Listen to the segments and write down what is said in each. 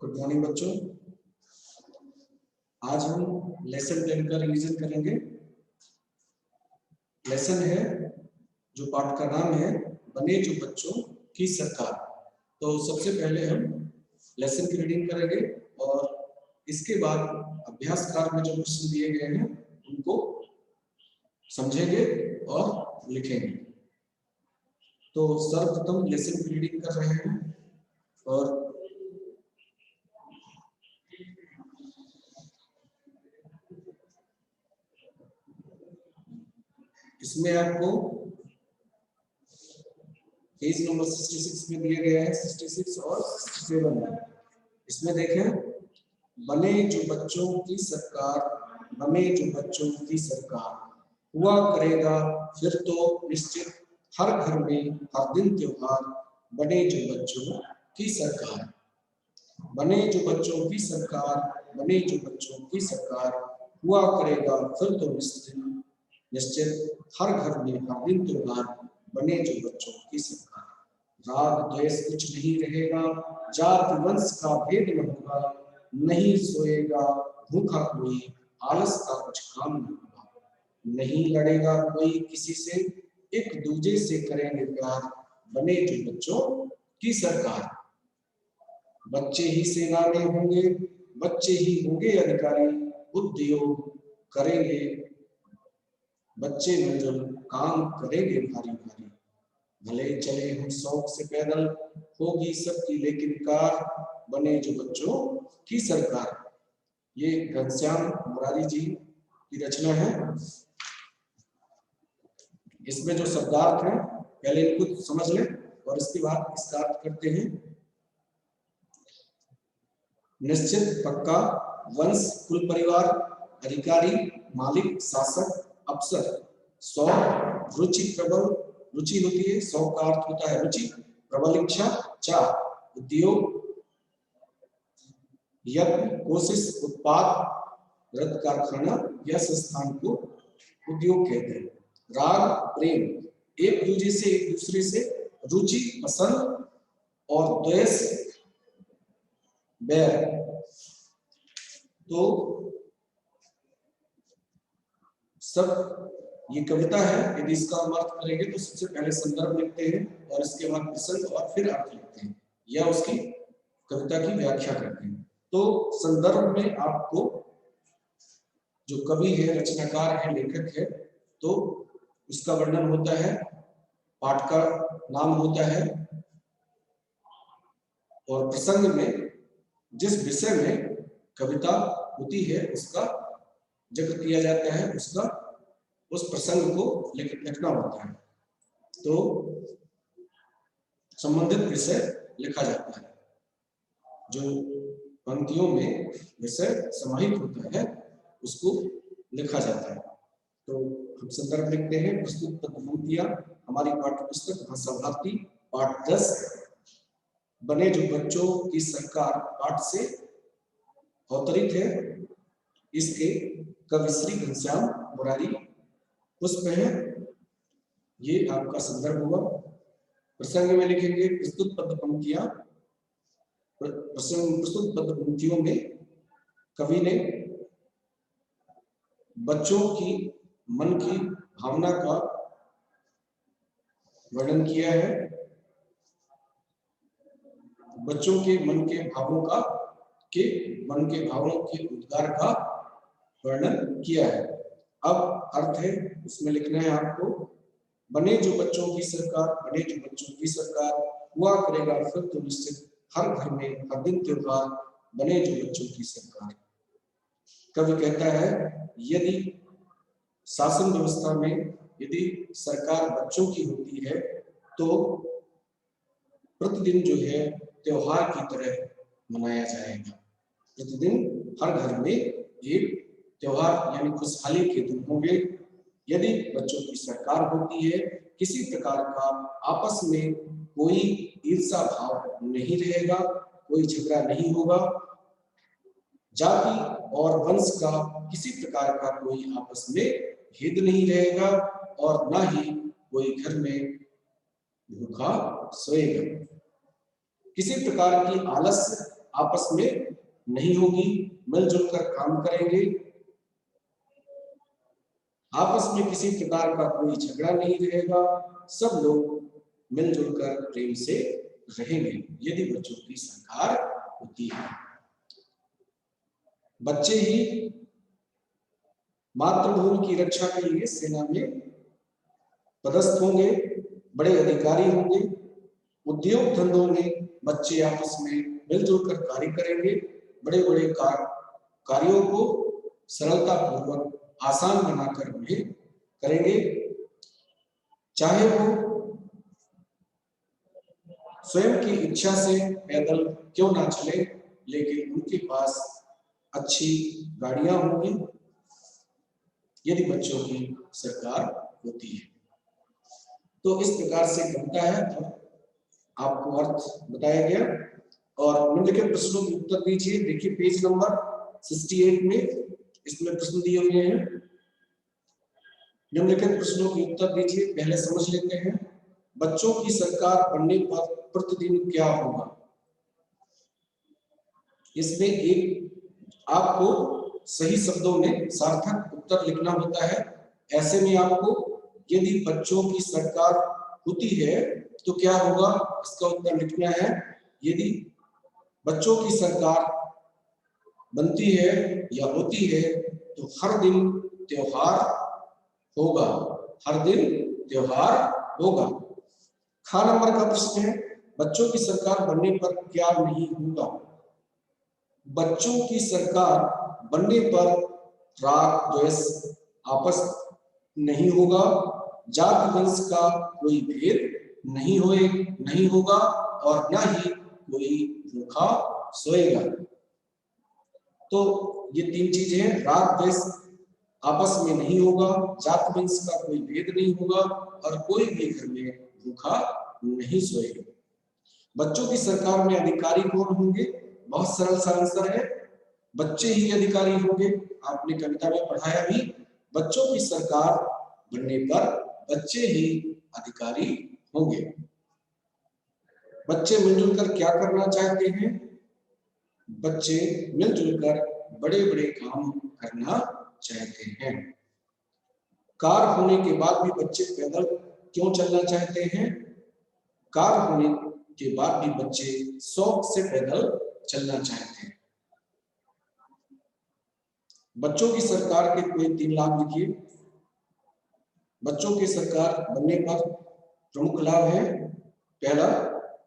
Good morning बच्चों। आज हम लेसन 10 का रिवीजन करेंगे। लेसन है जो पाठ का नाम है बने जो बच्चों की सरकार। तो सबसे पहले हम लेसन की रीडिंग करेंगे और इसके बाद अभ्यास कार्य में जो प्रश्न दिए गए हैं उनको समझेंगे और लिखेंगे। तो सर्वप्रथम लेसन की रीडिंग कर रहे हैं और इसमें आपको पेज नंबर 66 में दिए गए हैं, 66 और 67 में। इसमें देखें, बने जो बच्चों की सरकार, बने जो बच्चों की सरकार, हुआ करेगा फिर तो निश्चित हर घर में हर दिन त्योहार, बने जो बच्चों की सरकार। बने जो बच्चों की सरकार, बने जो बच्चों की सरकार, हुआ करेगा फिर तो निश्चित हर घर में हर दिन त्योहार, बने जो बच्चों की सरकार। राग द्वेष कुछ नहीं रहेगा, जात वंश का भेद न होगा, नहीं सोएगा भूखा कोई, आलस का कुछ काम न होगा, नहीं लड़ेगा कोई किसी से, एक दूजे से करेंगे प्यार, बने जो बच्चों की सरकार। बच्चे ही सेना में होंगे, बच्चे ही होंगे अधिकारी, उद्योग करेंगे बच्चे मिलजुल काम करेंगे भारी भारी, भले चले हम शौक से पैदल, होगी सबकी लेकिन कार, बने जो बच्चों की सरकार। ये घनश्याम मुरारी जी की रचना है। इसमें जो शब्दार्थ है पहले इनको समझ लें और इसके बाद इसका अर्थ करते हैं। निश्चित पक्का, वंश कुल परिवार, अधिकारी मालिक शासक अफसर, सौ रुचि प्रबल, रुचि होती है, सौ का अर्थ होता है रुचि, प्रबल इच्छा, चार उद्योग, यत्न कोशिश, उत्पाद, रथ कारखाना या संस्थान को उद्योग कहते हैं। राग प्रेम, एक दूसरे से रुचि पसंद और द्वेष बैर। तो सब ये कविता है, यदि इसका हम अर्थ करेंगे तो सबसे पहले संदर्भ लिखते हैं और इसके बाद प्रसंग और फिर अर्थ लिखते हैं या उसकी कविता की व्याख्या करते हैं। तो संदर्भ में आपको जो कवि है, रचनाकार है, लेखक है, तो उसका वर्णन होता है, पाठ का नाम होता है और प्रसंग में जिस विषय में कविता होती है उसका जिक्र किया जाता है, उसका उस प्रसंग को लिखना होता है। तो संबंधित विषय लिखा जाता है, जो पंक्तियों में विषय समाहित होता है उसको लिखा जाता है। तो हम संदर्भ लिखते हैं। प्रस्तुत पद्धतियां हमारी पाठ्य पुस्तक भाषा भारती पाठ 10 बने जो बच्चों की सरकार पाठ से अवतरित है। इसके कवि श्री घनश्याम मुरारी पुष्प है। ये आपका संदर्भ हुआ। प्रसंग में लिखेंगे प्रस्तुत पद पंक्तियां। प्रस्तुत पद पंक्तियों में कवि ने बच्चों की मन की भावना का वर्णन किया है, बच्चों के मन के भावों के उद्गार का वर्णन किया है। अब अर्थ है, उसमें लिखना है आपको, बने जो बच्चों की सरकार, बने जो बच्चों की सरकार, हुआ करेगा फिर तो निश्चित हर घर में हर दिन त्योहार, बने जो बच्चों की सरकार। कवि कहता है, यदि शासन व्यवस्था में यदि सरकार बच्चों की होती है तो प्रतिदिन जो है त्योहार की तरह मनाया जाएगा। प्रतिदिन हर घर में एक त्योहार यानी खुशहाली के दिन होंगे। यदि बच्चों की सरकार होती है, किसी प्रकार का आपस में कोई ईर्षा भाव नहीं रहेगा, कोई झगड़ा नहीं होगा, जाति और वंश का किसी प्रकार का कोई आपस में भेद नहीं रहेगा और ना ही कोई घर में भूखा सोएगा। किसी प्रकार की आपस में नहीं होगी, मिलजुल कर काम करेंगे, आपस में किसी प्रकार का कोई झगड़ा नहीं रहेगा, सब लोग मिलजुल कर प्रेम से रहेंगे यदि बच्चों की सरकार होती है। बच्चे ही मातृभूमि की रक्षा के लिए सेना में पदस्थ होंगे, बड़े अधिकारी होंगे, उद्योग धंधों में बच्चे आपस में मिलजुल कर कार्य करेंगे, बड़े बड़े कार्यों को सरलता पूर्वक आसान बनाकर उन्हें करेंगे, चाहे वो स्वयं की इच्छा से पैदल क्यों ना चले, लेकिन उनके पास अच्छी गाड़ियां होंगी यदि बच्चों की सरकार होती है। तो इस प्रकार से बनता है, आपको अर्थ बताया गया। और निम्नलिखित प्रश्नों के उत्तर दीजिए। देखिए पेज नंबर 68 में इसमें प्रश्न दिए हुए हैं, निम्नलिखित प्रश्नों के उत्तर दीजिए। पहले समझ लेते हैं, बच्चों की सरकार बनने पर प्रतिदिन क्या होगा। इसमें एक आपको सही शब्दों में सार्थक उत्तर लिखना होता है। ऐसे में आपको यदि बच्चों की सरकार होती है तो क्या होगा, इसका उत्तर लिखना है। यदि बच्चों की सरकार बनती है या होती है तो हर दिन त्योहार होगा, हर दिन त्योहार होगा। ख नंबर का प्रश्न है, बच्चों की सरकार बनने पर क्या नहीं होगा। बच्चों की सरकार बनने पर राग द्वेष आपस नहीं होगा, जात वंश का कोई भेद नहीं होगा और न ही कोई भूखा सोएगा। तो ये तीन चीजें हैं, राग द्वेष आपस में नहीं होगा, जात वंश का कोई भेद नहीं होगा और कोई भी घर में भूखा नहीं सोएगा। बच्चों की सरकार में अधिकारी कौन होंगे, बहुत सरल सा आंसर है, बच्चे ही अधिकारी होंगे। आपने कविता में पढ़ाया भी, बच्चों की सरकार बनने पर बच्चे ही अधिकारी होंगे। बच्चे मिलजुल कर क्या करना चाहते हैं, बच्चे मिलजुल कर बड़े बड़े काम करना चाहते हैं। कार होने के बाद भी बच्चे पैदल क्यों चलना चाहते हैं, कार होने के बाद भी बच्चे शौक से पैदल चलना चाहते हैं। बच्चों की सरकार के कोई 3 लाभ लिखिए। बच्चों की सरकार बनने पर प्रमुख लाभ है, पहला,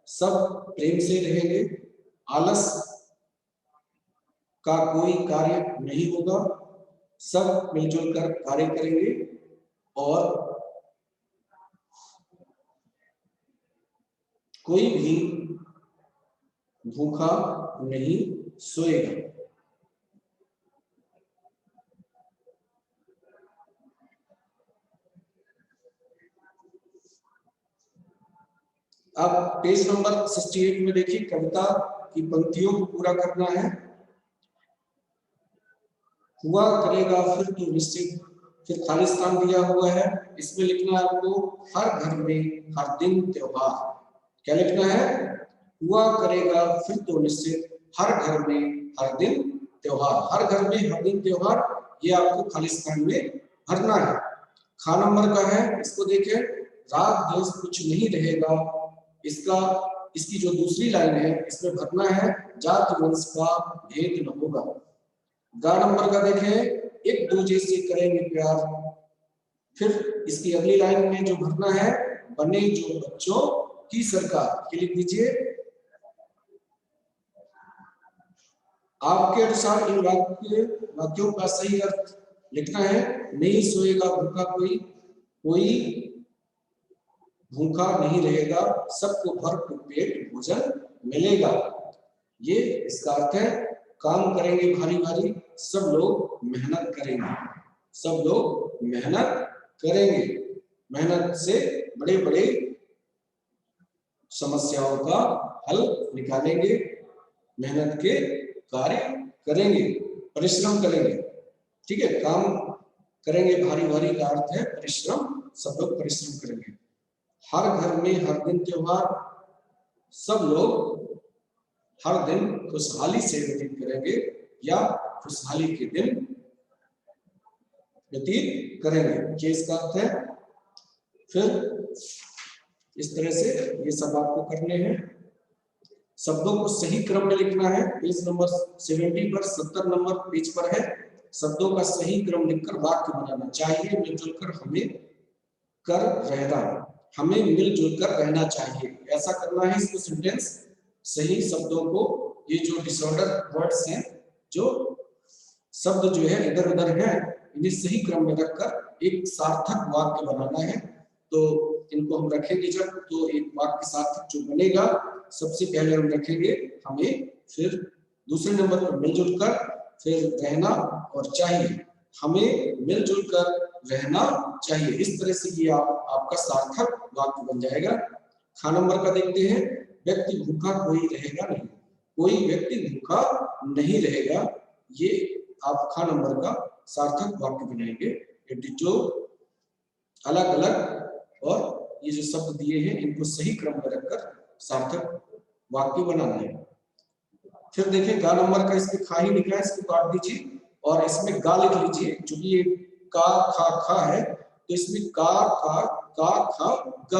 सब प्रेम से रहेंगे, आलस का कोई कार्य नहीं होगा, सब मिलजुल कर कार्य करेंगे और कोई भी भूखा नहीं सोएगा। अब पेज नंबर 68 में देखिए, कविता की पंक्तियों को पूरा करना है। हुआ करेगा फिर तो निश्चित, फिर खाली स्थान दिया हुआ है, इसमें लिखना है आपको हर घर में हर दिन त्योहार। क्या लिखना है, हुआ करेगा फिर तो निश्चित, हर घर में हर दिन त्योहार। हर घर में हर दिन त्योहार, ये आपको खाली स्थान में भरना है। ख नंबर का है, इसको देखें, राग द्वेष कुछ नहीं रहेगा, इसकी जो दूसरी लाइन है इसमें भरना है जात वंश का भेद न होगा। ग नंबर का देखें, एक दूसरे से करेंगे प्यार, फिर इसकी अगली लाइन में जो भरना है, बने जो बच्चों की सरकार, लिख दीजिए। आपके अनुसार इन वाक्यों का सही अर्थ लिखना है, नहीं सोएगा भूखा कोई, कोई भूखा नहीं रहेगा, सबको भरपूर पेट भोजन मिलेगा। ये इसका अर्थ है, काम करेंगे भारी भारी, सब लोग मेहनत करेंगे, सब लोग मेहनत करेंगे, मेहनत से बड़े बड़े समस्याओं का हल निकालेंगे, मेहनत के कार्य करेंगे, परिश्रम करेंगे। ठीक है, काम करेंगे भारी भारी का अर्थ है परिश्रम, सब लोग परिश्रम करेंगे। हर घर में हर दिन त्योहार, सब लोग हर दिन खुशहाली से व्यतीत करेंगे या खुशहाली के दिन व्यतीत करेंगे, ये इसका अर्थ है। फिर इस तरह से ये सब आपको करने हैं। शब्दों को सही क्रम में लिखना है। पेज नंबर 70 पर 70 नंबर पेज पर है। शब्दों का सही क्रम लिखकर वाक्य बनाना चाहिए। मिलजुल कर हमें कर रहना, हमें मिलजुल कर रहना चाहिए, ऐसा करना है इसको सेंटेंस। सही शब्दों को, ये जो डिसऑर्डर वर्ड्स हैं, जो शब्द जो है इधर उधर है, इन्हें सही क्रम में रखकर एक सार्थक वाक्य बनाना है। तो इनको हम रखेंगे जब, तो एक वाक्य सार्थक जो बनेगा, सबसे पहले हम रखेंगे हमें, फिर दूसरे नंबर पर मिलजुल कर, फिर रहना और चाहिए, हमें मिलजुल कर रहना चाहिए। इस तरह से ये आपका सार्थक वाक्य बन जाएगा। ख नंबर का देखते हैं। व्यक्ति भूखा कोई रहेगा नहीं, कोई व्यक्ति भूखा नहीं रहेगा, ये आप ख नंबर का सार्थक वाक्य बनाएंगे। डिटो अलग अलग और ये जो शब्द दिए हैं इनको सही क्रम में रखकर सार्थक वाक्य बनाना है। फिर देखें गा नंबर का, इसमें खा ही लिखा है, इसको काट दीजिए और इसमें गा लिख लीजिए। क्योंकि ये का खा खा है, तो इसमें का खा गा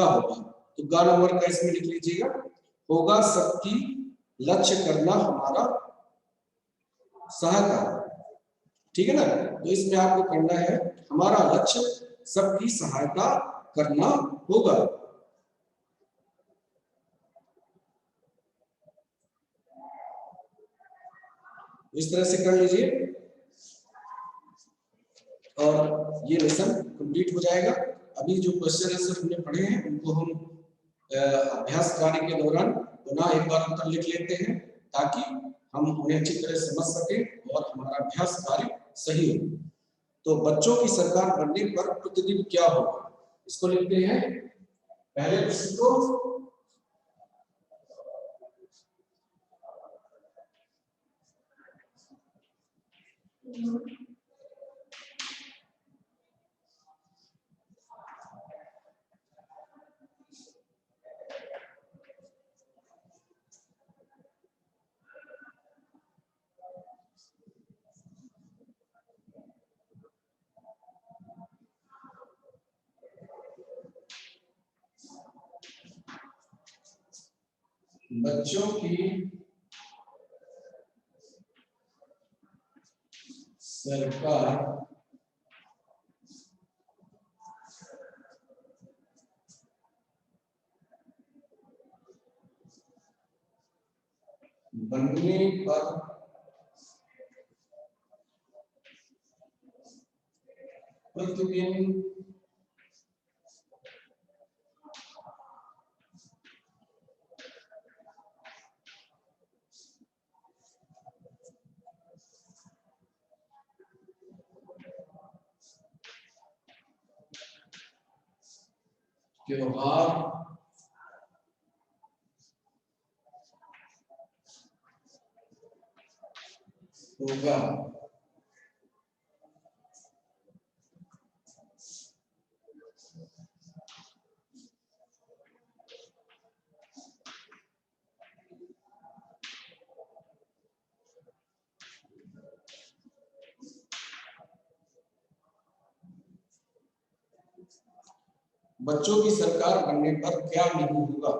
होगा, तो गा नंबर का इसमें लिख लीजिएगा। होगा सबकी लक्ष्य करना हमारा सहायता, ठीक है ना। तो इसमें आपको करना है, हमारा लक्ष्य सबकी सहायता करना होगा। इस तरह से कर लीजिए और ये लेसन कंप्लीट हो जाएगा। अभी जो क्वेश्चन आंसर हमने पढ़े हैं उनको हम अभ्यास कार्य के दौरान पुनः एक बार उत्तर लिख लेते हैं, ताकि हम उन्हें अच्छी तरह समझ सकें और हमारा अभ्यास कार्य सही हो। तो बच्चों की सरकार बनने पर प्रतिदिन क्या होगा, इसको लिखते हैं। पहले प्रश्न को बच्चों की सरकार बनने पर प्रतिदिन त्योहार होगा। बच्चों की सरकार बनने पर क्या नहीं होगा।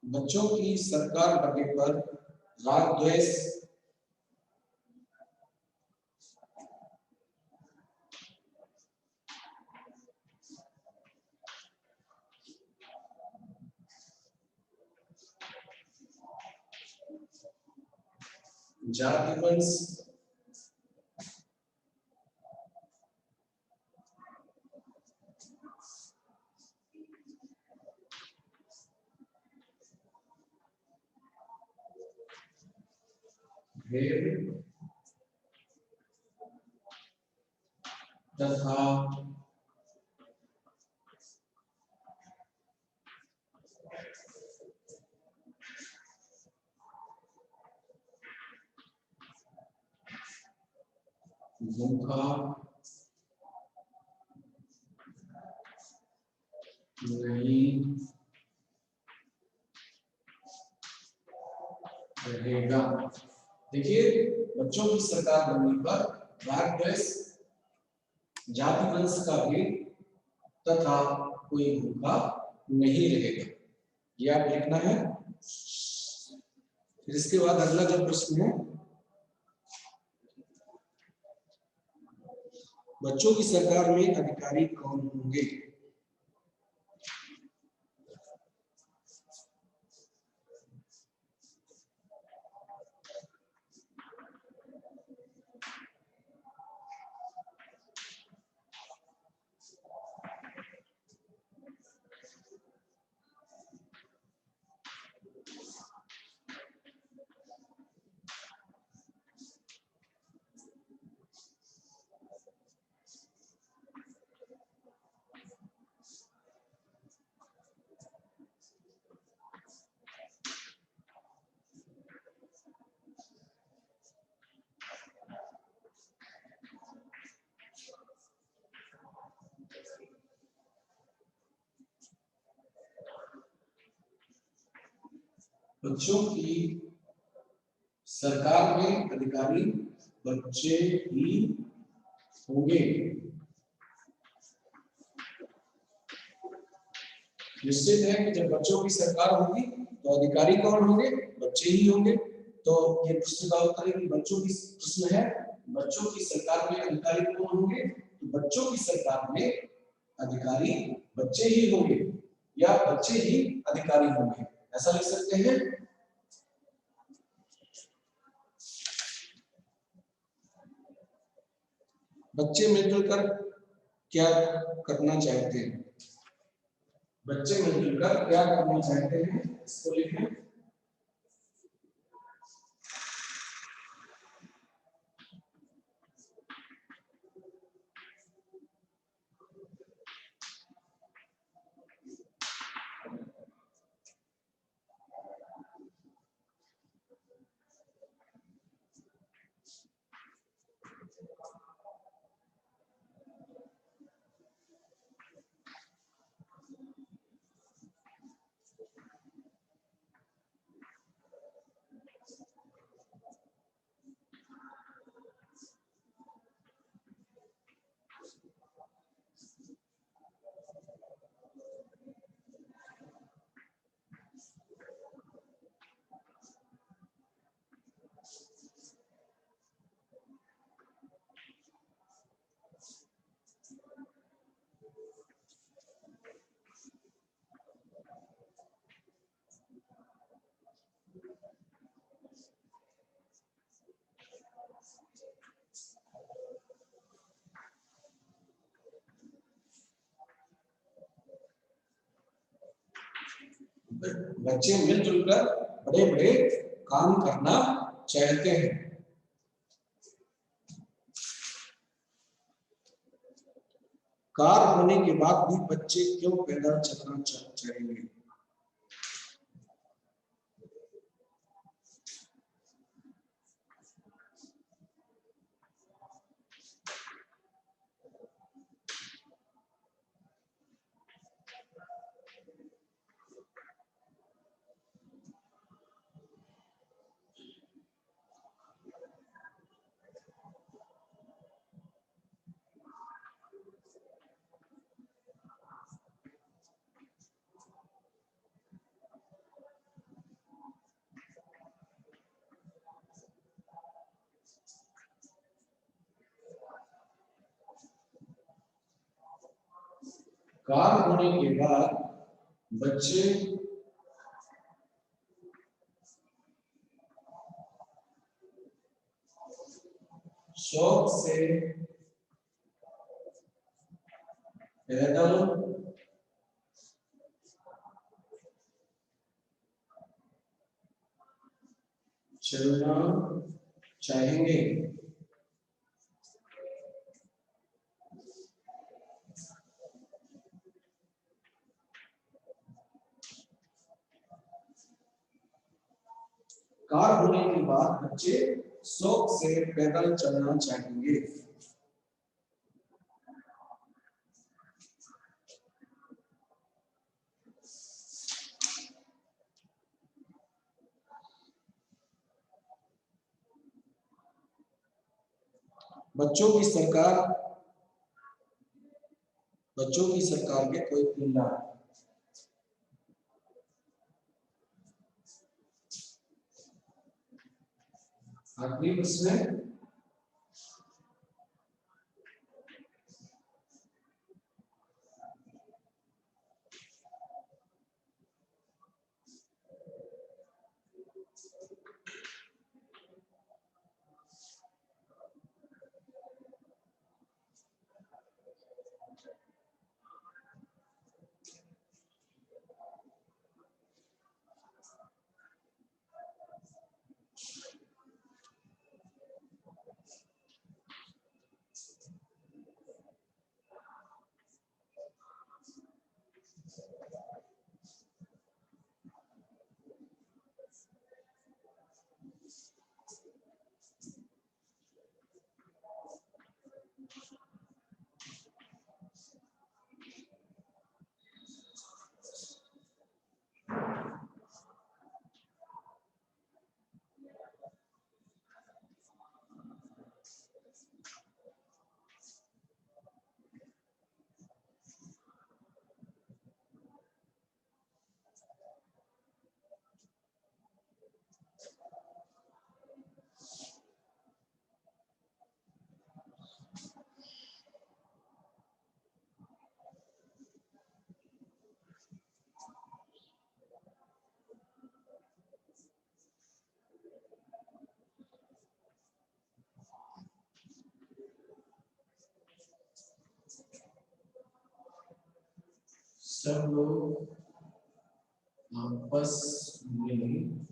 बच्चों की सरकार बनने पर राग द्वेष जाति वंश भेद तथा भूखा नहीं रहेगा। देखिए, बच्चों की सरकार बनने पर राग द्वेष, जाति वंश का भेद तथा कोई भूखा नहीं रहेगा, ये आप लिखना है। फिर इसके बाद अगला जो प्रश्न है, बच्चों की सरकार में अधिकारी कौन होंगे? बच्चों की सरकार में अधिकारी बच्चे ही होंगे। निश्चित है कि जब बच्चों की सरकार होगी तो अधिकारी कौन होंगे? बच्चे ही होंगे। तो ये प्रश्न का उत्तर है कि बच्चों की प्रश्न है, बच्चों की सरकार में अधिकारी कौन होंगे? तो बच्चों की सरकार में अधिकारी बच्चे ही होंगे या बच्चे ही अधिकारी होंगे, ऐसा लिख सकते हैं। बच्चे मिलजुल कर क्या करना चाहते हैं? बच्चे मिलजुल कर क्या करना चाहते हैं, इसको लिखें। बच्चे मिलजुल कर बड़े बड़े काम करना चाहते हैं। कार होने के बाद भी बच्चे क्यों पैदल चलना चाहेंगे? कार होने के बाद बच्चे शौक से पैदल चलना चाहेंगे। कार होने के बाद बच्चे शौक से पैदल चलना चाहेंगे। बच्चों की सरकार के कोई पिल्ला। आखिरी प्रश्न, सब लोग आपस में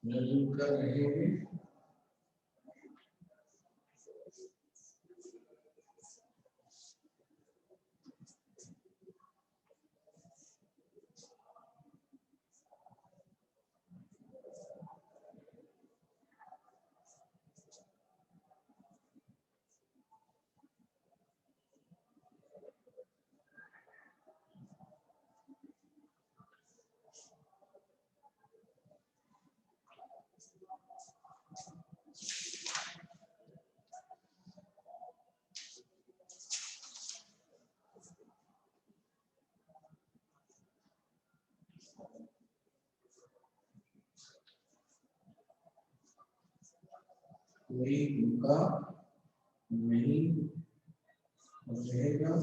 मिलजुल कर रहेंगे। कोई भूखा नहीं रहेगा।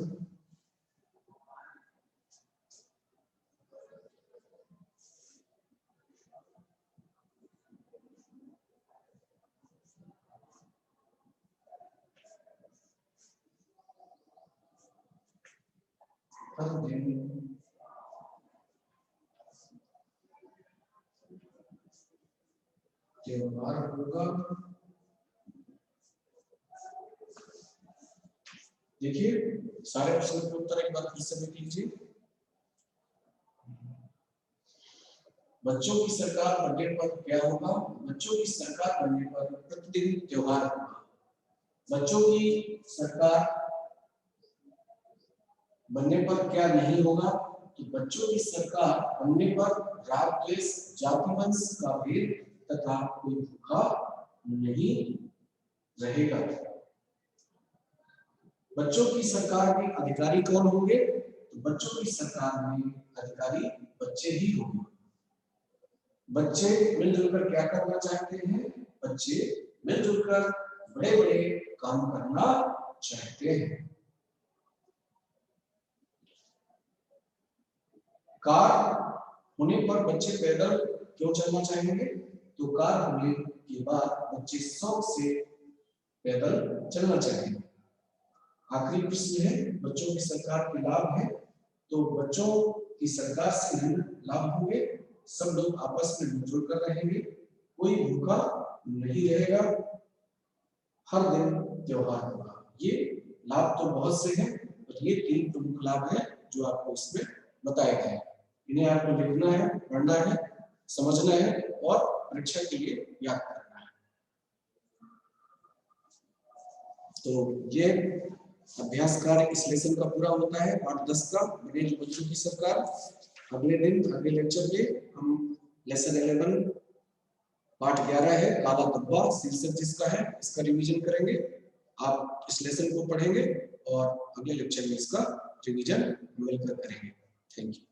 हर दिन त्योहार होगा। देखिए सारे प्रश्न के उत्तर एक बार फिर से देख लीजिए। बच्चों की सरकार बनने पर क्या होगा? बच्चों की सरकार बनने पर प्रतिदिन त्योहार होगा। बच्चों की सरकार बनने पर क्या नहीं होगा? कि बच्चों की सरकार बनने पर राग द्वेष, जाति वंश का भेद तथा कोई भूखा नहीं रहेगा। बच्चों की सरकार में अधिकारी कौन होंगे? तो बच्चों की सरकार में अधिकारी बच्चे ही होंगे। बच्चे मिलजुल कर क्या करना चाहते हैं? बच्चे मिलजुल कर बड़े बड़े काम करना चाहते हैं। कार होने पर बच्चे पैदल क्यों चलना चाहेंगे? तो कार होने के बाद बच्चे शौक से पैदल चलना चाहेंगे। आखिरी प्रश्न है, बच्चों की सरकार के लाभ है। तो बच्चों की सरकार से लाभ होंगे, सब लोग आपस में मिलजुल कर रहेंगे, कोई भूखा नहीं रहेगा, हर दिन त्योहार होगा। ये लाभ तो बहुत से हैं, पर ये 3 प्रमुख लाभ हैं जो आपको इसमें बताए गए हैं। इन्हें आपको लिखना है, पढ़ना है, समझना है और परीक्षा के लिए याद करना है। तो ये अभ्यास कार्य इस लेसन का पूरा होता है, पाठ 10 का, बने जो बच्चों की सरकार। अगले दिन अगले लेक्चर में हम लेसन 11 पाठ 11 है, काला धब्बा शीर्षक जिसका है, इसका रिवीजन करेंगे। आप इस लेसन को पढ़ेंगे और अगले लेक्चर में इसका रिवीजन मिलकर करेंगे। Thank you.